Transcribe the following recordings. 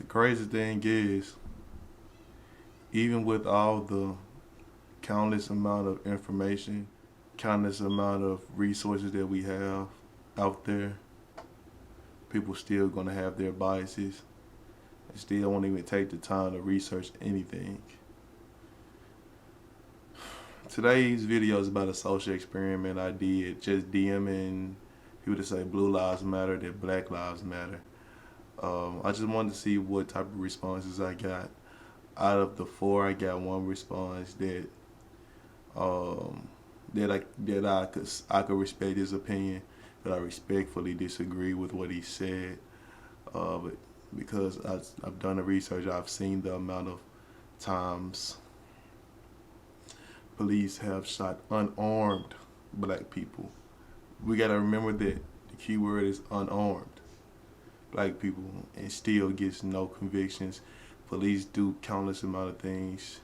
crazy thing is, even with all the countless amount of information, countless amount of resources that we have out there, people still gonna have their biases and still won't even take the time to research anything. Today's video is about a social experiment I did, just DMing people to say Blue Lives Matter, that Black Lives Matter. I just wanted to see what type of responses I got. Out of the 4, I got one response that I could respect his opinion, but I respectfully disagree with what he said. But because I've done the research, I've seen the amount of times police have shot unarmed black people. We gotta remember that the key word is unarmed black people, and still gets no convictions. Police do countless amount of things,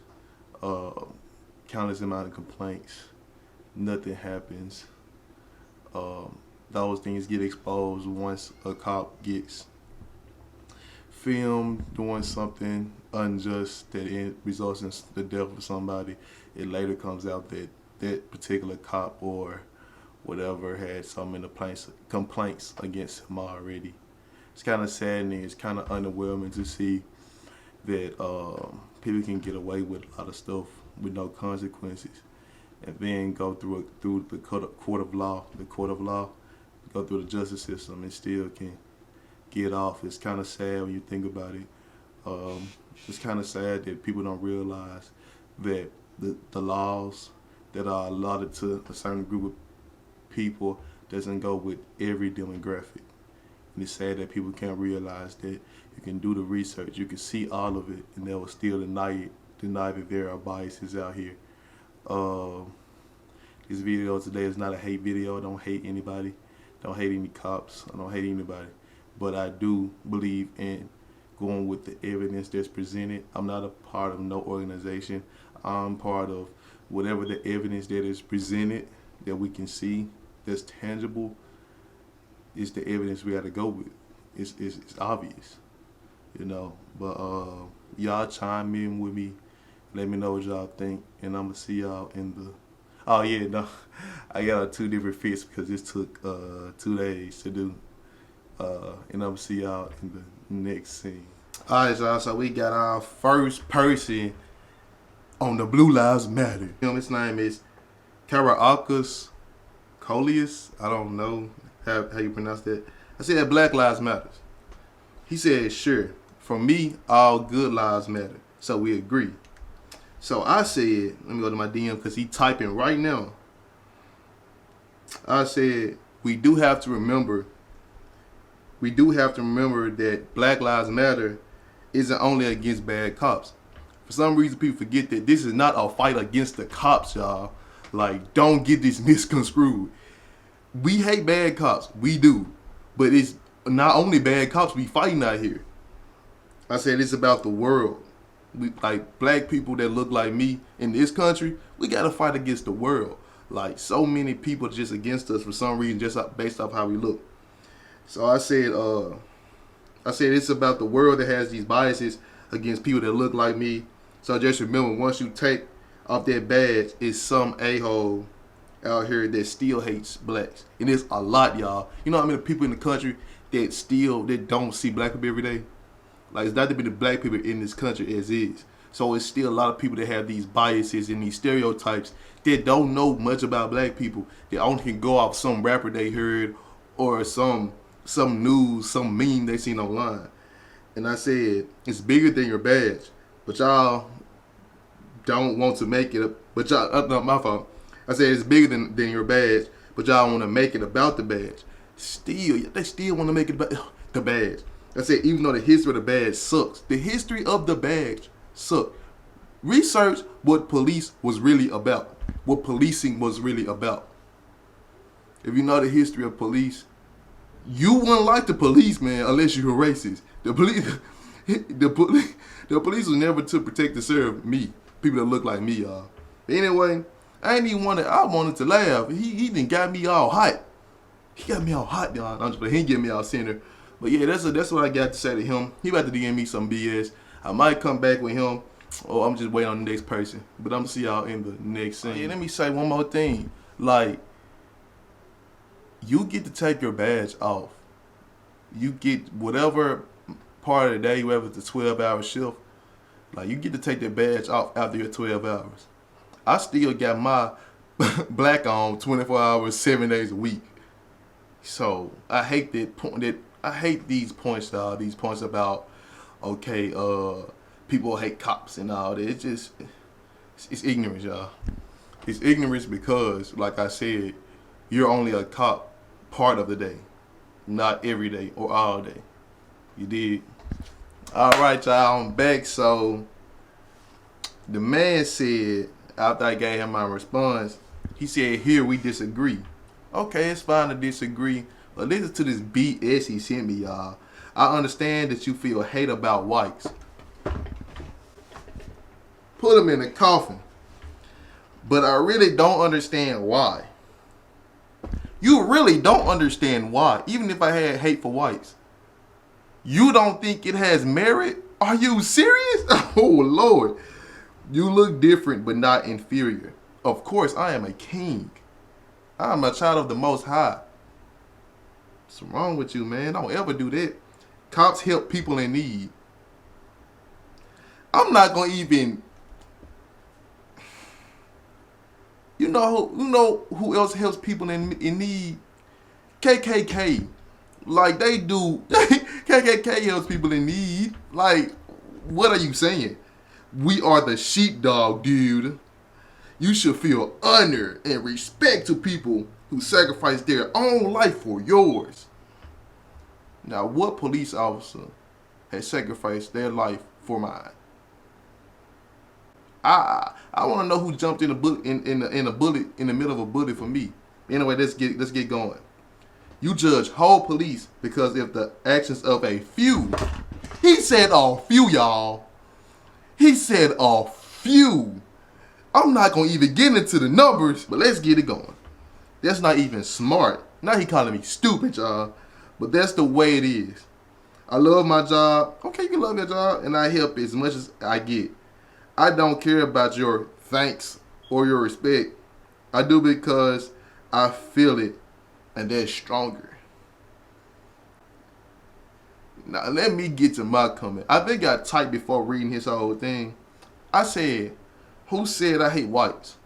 countless amount of complaints. Nothing happens. Those things get exposed once a cop gets filmed doing something unjust that results in the death of somebody. It later comes out that that particular cop or whatever had so many complaints against him already. It's kind of saddening. It's kind of underwhelming to see that people can get away with a lot of stuff with no consequences, and then go through the court of law, go through the justice system, and still can get off. It's kind of sad when you think about it. It's kind of sad that people don't realize that the laws that are allotted to a certain group of people doesn't go with every demographic. And it's sad that people can't realize that you can do the research, you can see all of it, and they will still deny that there are biases out here. This video today is not a hate video. I don't hate anybody. Don't hate any cops. I don't hate anybody. But I do believe in going with the evidence that's presented. I'm not a part of no organization. I'm part of whatever the evidence that is presented that we can see that's tangible is the evidence we got to go with. It's obvious, you know. But y'all chime in with me. Let me know what y'all think, and I'm gonna see y'all in the. Oh yeah, no, I got 2 different fits because this took 2 days to do. And I'm gonna see y'all in the next scene. All right, y'all. So we got our first person on the Blue Lives Matter. His name is Karaakis Coleus. I don't know how you pronounce that. I said Black Lives Matter. He said, sure. For me, all good lives matter. So we agree. So I said, let me go to my DM because he typing right now. I said, we do have to remember that Black Lives Matter isn't only against bad cops. For some reason, people forget that this is not a fight against the cops, y'all. Like, don't get this misconstrued. We hate bad cops. We do. But it's not only bad cops we fighting out here. I said it's about the world. We, like, black people that look like me in this country, we got to fight against the world. Like, so many people just against us for some reason, just based off how we look. So I said it's about the world that has these biases against people that look like me. So just remember, once you take off that badge, it's some a-hole out here that still hates blacks. And there's a lot, y'all. You know how many people in the country that don't see black people every day? Like, it's not to be the black people in this country as is. So it's still a lot of people that have these biases and these stereotypes that don't know much about black people. They only can go off some rapper they heard or some news, some meme they seen online. And I said, it's bigger than your badge, but y'all don't want to make it. But y'all, not my fault. I said it's bigger than your badge, but y'all want to make it about the badge. They still want to make it about the badge. I said, even though the history of the badge sucks, the history of the badge sucks. Research what police was really about, what policing was really about. If you know the history of police, you wouldn't like the police, man, unless you're racist. The police was never to protect and serve me, people that look like me, y'all. But anyway, I wanted to laugh. He done got me all hot. He got me all hot, y'all. He didn't get me all center. But yeah, that's what I got to say to him. He about to DM me some BS. I might come back with him, or I'm just waiting on the next person. But I'm gonna see y'all in the next scene. Yeah, let me say one more thing. Like, you get to take your badge off. You get whatever part of the day, whether it's a 12-hour shift, like you get to take that badge off after your 12 hours. I still got my black on 24 hours, 7 days a week. So I hate I hate these points, dog. These points about people hate cops and all that. It's ignorance, y'all. It's ignorance because, like I said, you're only a cop part of the day, not every day or all day. You did. All right, y'all. I'm back. So the man said, after I gave him my response, he said, "Here we disagree." Okay, it's fine to disagree, but listen to this BS he sent me, y'all. I understand that you feel hate about whites. Put them in the coffin. But I really don't understand why. You really don't understand why, even if I had hate for whites. You don't think it has merit? Are you serious? Oh, Lord. You look different, but not inferior. Of course, I am a king. I am a child of the Most High. What's wrong with you, man? Don't ever do that. Cops help people in need. I'm not going to even... You know who else helps people in need? KKK. Like, they do. KKK helps people in need. Like, what are you saying? We are the sheepdog, dude. You should feel honor and respect to people who sacrifice their own life for yours. Now, what police officer has sacrificed their life for mine? I want to know who jumped in a bullet in a bullet in the middle of a bullet for me. Anyway, let's get going. You judge whole police because of the actions of a few. He said a few, y'all. He said a few. I'm not gonna even get into the numbers, but let's get it going. That's not even smart. Now he calling me stupid, y'all. But that's the way it is. I love my job. Okay, you can love your job, and I help as much as I get. I don't care about your thanks or your respect. I do because I feel it, and that's stronger. Now, let me get to my comment. I think I typed before reading his whole thing. I said, who said I hate whites?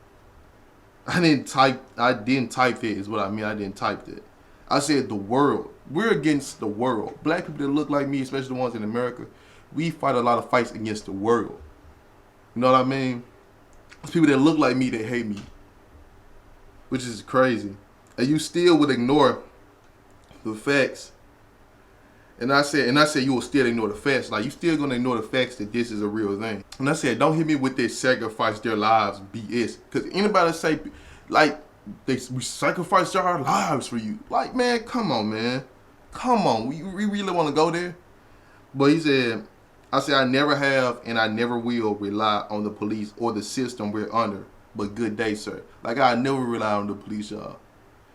I didn't type that is what I mean. I didn't type that. I said the world. We're against the world. Black people that look like me, especially the ones in America, we fight a lot of fights against the world. You know what I mean? It's people that look like me that hate me, which is crazy. And you still would ignore the facts. And I said you will still ignore the facts. Like, you still gonna ignore the facts that this is a real thing. And I said, don't hit me with this sacrifice their lives BS. Because anybody say, like, we sacrificed our lives for you. Like, man, come on, man. Come on. We really want to go there? But he said, I never have and I never will rely on the police or the system we're under. But good day, sir. Like, I never rely on the police, y'all.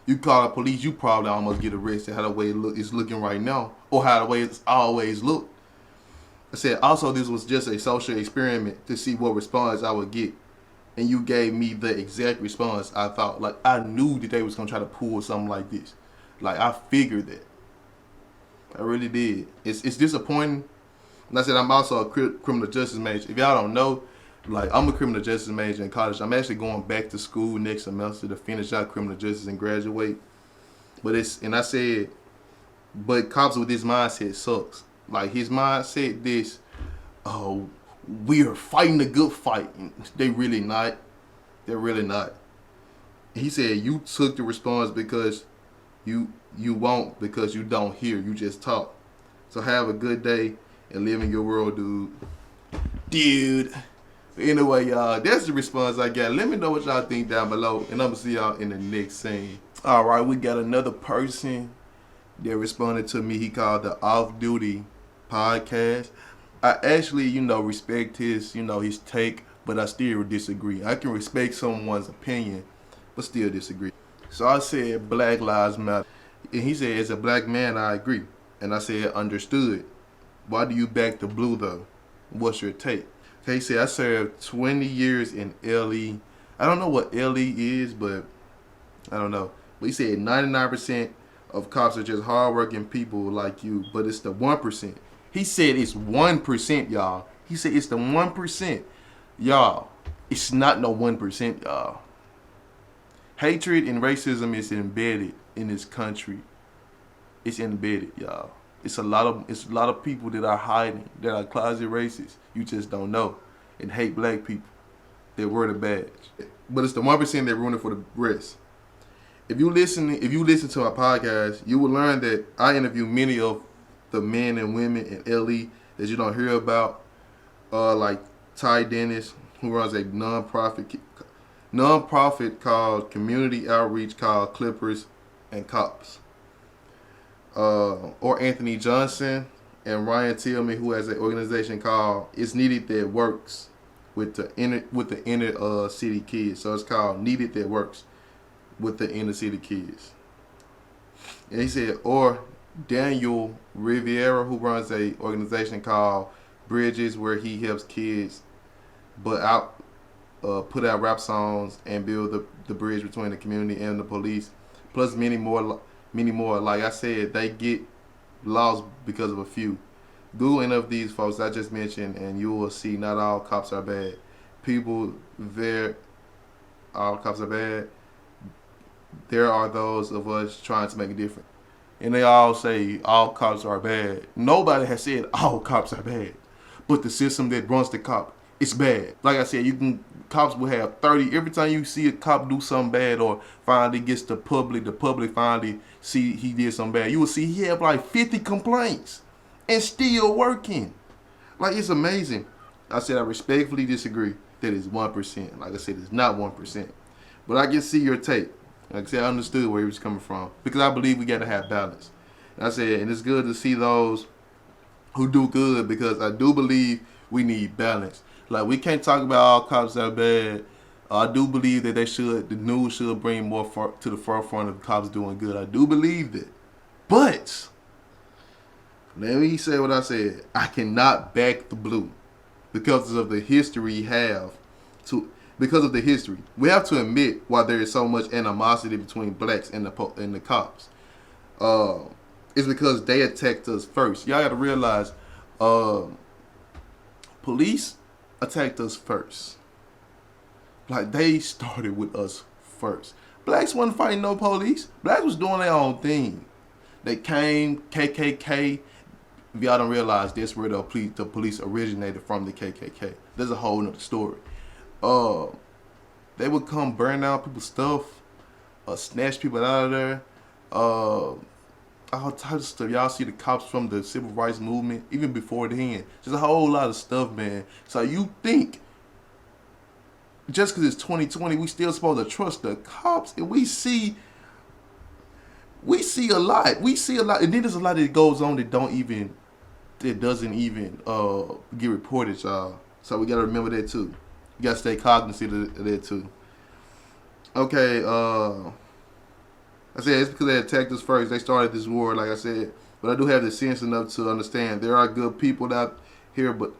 You call the police, you probably almost get arrested how the way it's looking right now. Or how the way it's always looked. I said, also, this was just a social experiment to see what response I would get. And you gave me the exact response I thought. Like, I knew that they was going to try to pull something like this. Like, I figured that. I really did. It's disappointing. And I said, I'm also a criminal justice major. If y'all don't know, like, I'm a criminal justice major in college. I'm actually going back to school next semester to finish out criminal justice and graduate. But I said, but cops with this mindset sucks. Like, his mindset, this, oh, we are fighting a good fight. They really not. They're really not. He said, you took the response because you won't, because you don't hear. You just talk. So have a good day and live in your world, dude. Anyway, y'all, that's the response I got. Let me know what y'all think down below, and I'm going to see y'all in the next scene. All right, we got another person that responded to me. He called the Off Duty Podcast. I actually, respect his take, but I still disagree. I can respect someone's opinion, but still disagree. So I said Black Lives Matter. And he said, as a black man, I agree. And I said, understood. Why do you back the blue though? What's your take? Okay, he said, I served 20 years in LE. I don't know what LE is, but I don't know. But he said 99% of cops are just hardworking people like you, but it's the 1%. He said it's 1%, y'all. He said it's the 1%. Y'all, it's not no 1%, y'all. Hatred and racism is embedded in this country. It's embedded, y'all. It's a lot of people that are hiding, that are closet racist. You just don't know, and hate black people. They wear the badge, but it's the 1% that ruin it for the rest. If you listen to our podcast, you will learn that I interview many of the men and women in LE that you don't hear about, like Ty Dennis, who runs a nonprofit called Community Outreach called Clippers and Cops. Or Anthony Johnson and Ryan Tillman, who has an organization called It's Needed That Works with the inner city kids. So it's called Needed That Works with the inner city kids. And he said, or Daniel Riviera, who runs a organization called Bridges, where he helps kids put out rap songs and build the bridge between the community and the police, plus many more. Like I said, they get lost because of a few. Google any of these folks I just mentioned, and you will see not all cops are bad. All cops are bad. There are those of us trying to make a difference. And they all say all cops are bad. Nobody has said all cops are bad. But the system that runs the cop, it's bad. Like I said, cops will have 30. Every time you see a cop do something bad or finally gets the public finally see he did something bad, you will see he have like 50 complaints and still working. Like, it's amazing. I said I respectfully disagree that it's 1%. Like I said, it's not 1%. But I can see your take. Like I said, I understood where he was coming from, because I believe we got to have balance. And I said, and it's good to see those who do good, because I do believe we need balance. Like, we can't talk about all cops that are bad. I do believe that the news should bring more to the forefront of cops doing good. I do believe that. But let me say what I said. I cannot back the blue because of the history because of the history. We have to admit why there is so much animosity between blacks and the cops. It's because they attacked us first. Y'all got to realize, police attacked us first. Like, they started with us first. Blacks wasn't fighting no police. Blacks was doing their own thing. They came, KKK. If y'all don't realize, that's where the police originated from, the KKK. There's a whole nother story. They would come burn down people's stuff, snatch people out of there, all types of stuff. Y'all see the cops from the civil rights movement, even before then. Just a whole lot of stuff, man. So you think just because it's 2020, we still supposed to trust the cops? And we see a lot. And then there's a lot that goes on that doesn't even get reported, y'all. So we gotta remember that too. You gotta stay cognizant of that too. Okay, I said it's because they attacked us first. They started this war, like I said. But I do have the sense enough to understand there are good people out here, but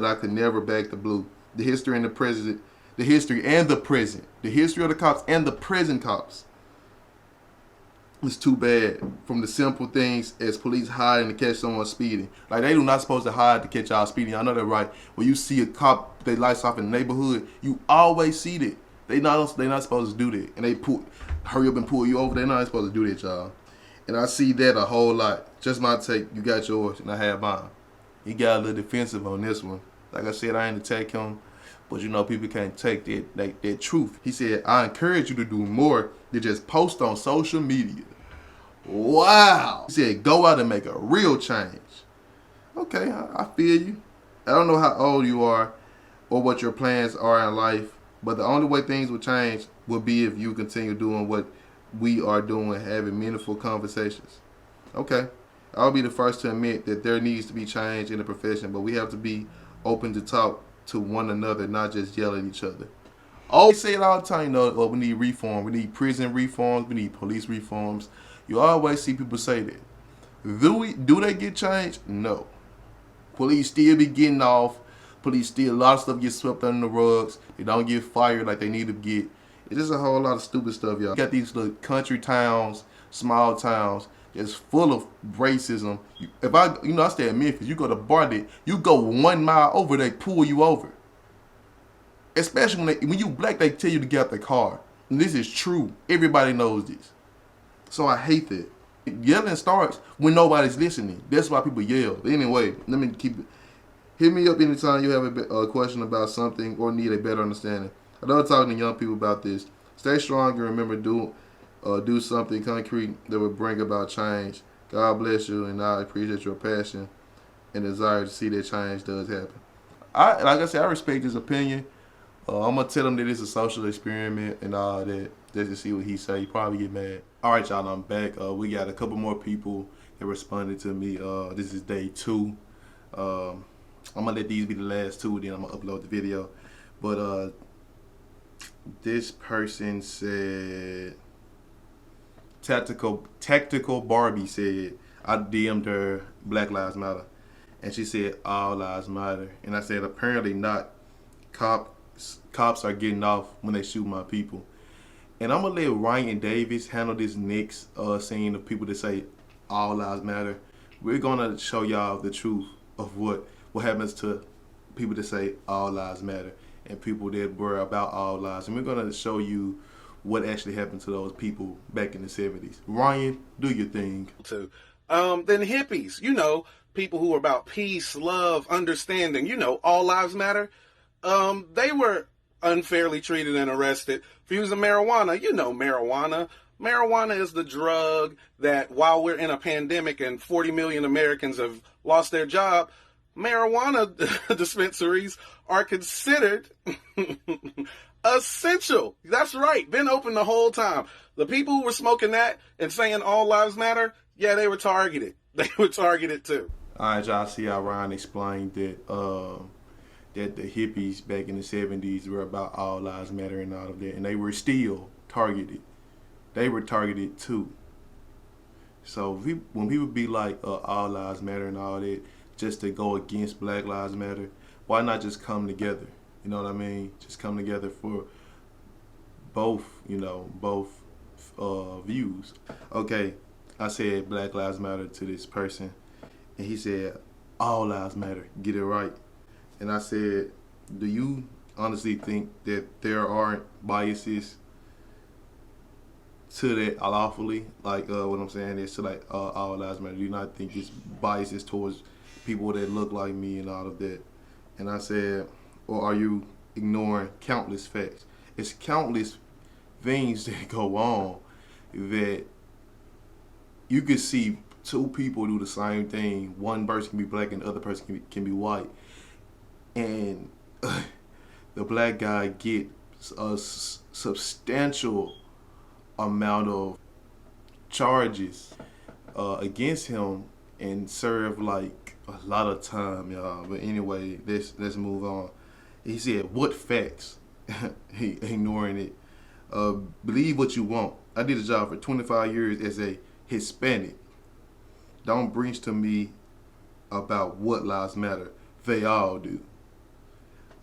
I could never back the blue. The history and the present. The history of the cops and the present cops. It's too bad. From the simple things as police hiding to catch someone speeding. Like, they do not supposed to hide to catch y'all speeding. I know that, right? When you see a cop, they lights off in the neighborhood, you always see that. They not supposed to do that. And they hurry up and pull you over. They're not supposed to do that, y'all. And I see that a whole lot. Just my take. You got yours, and I have mine. He got a little defensive on this one. Like I said, I ain't attack him. But people can't take that truth. He said, I encourage you to do more than just post on social media. Wow. He said, go out and make a real change. Okay, I feel you. I don't know how old you are or what your plans are in life, but the only way things will change will be if you continue doing what we are doing, having meaningful conversations. Okay, I'll be the first to admit that there needs to be change in the profession, but we have to be open to talk to one another, not just yell at each other. Oh, say it all the time, we need reform. We need prison reforms. We need police reforms. You always see people say that. Do they get changed? No. Police still be getting off. Police still, a lot of stuff gets swept under the rugs. They don't get fired like they need to get. It's just a whole lot of stupid stuff, y'all. You got these little country towns, small towns, it's full of racism. I stay in Memphis. You go to Barnet, you go 1 mile over, they pull you over. Especially when you black, they tell you to get out the car. And this is true. Everybody knows this. So I hate that. Yelling starts when nobody's listening. That's why people yell. But anyway, let me keep it. Hit me up anytime you have a question about something or need a better understanding. I love talking to young people about this. Stay strong and remember, do something concrete that will bring about change. God bless you, and I appreciate your passion and desire to see that change does happen. Like I said, I respect his opinion. I'm gonna tell him that it's a social experiment and all that. Just to see what he say. He probably get mad. All right, y'all. I'm back. We got a couple more people that responded to me. This is day 2. I'm gonna let these be the last 2. Then I'm gonna upload the video. But this person said, Tactical Barbie said, I DM'd her Black Lives Matter, and she said all lives matter. And I said apparently not. Cops are getting off when they shoot my people. And I'm going to let Ryan Davis handle this next scene of people that say all lives matter. We're going to show y'all the truth of what happens to people that say all lives matter and people that were about all lives. And we're going to show you what actually happened to those people back in the 70s. Ryan, do your thing. Then hippies, people who are about peace, love, understanding, all lives matter. They were unfairly treated and arrested for using marijuana. Marijuana. Marijuana is the drug that, while we're in a pandemic and 40 million Americans have lost their job, marijuana dispensaries are considered essential. That's right. Been open the whole time. The people who were smoking that and saying all lives matter, yeah, they were targeted. They were targeted too. All right, y'all see how Ryan explained that the hippies back in the 70s were about all lives matter and all of that, and they were still targeted. They were targeted too. So when people be like all lives matter and all that, just to go against Black Lives Matter, why not just come together? You know what I mean? Just come together for both views. Okay, I said Black Lives Matter to this person, and he said all lives matter. Get it right. And I said, do you honestly think that there aren't biases to that lawfully? Like what I'm saying is to like all lives matter. Do you not think it's biases towards people that look like me and all of that? And I said, or are you ignoring countless facts? It's countless things that go on that you could see 2 people do the same thing. One person can be black and the other person can be white. And the black guy gets a substantial amount of charges against him and serve like a lot of time, y'all. But anyway, let's move on. He said, what facts? He ignoring it. Believe what you want. I did a job for 25 years as a Hispanic. Don't preach to me about what lives matter. They all do.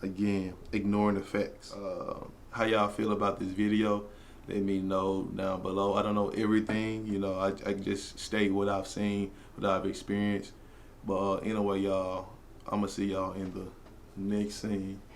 Again, ignoring the facts. How y'all feel about this video? Let me know down below. I don't know everything, I just state what I've seen, what I've experienced. But anyway, y'all, I'm gonna see y'all in the next scene.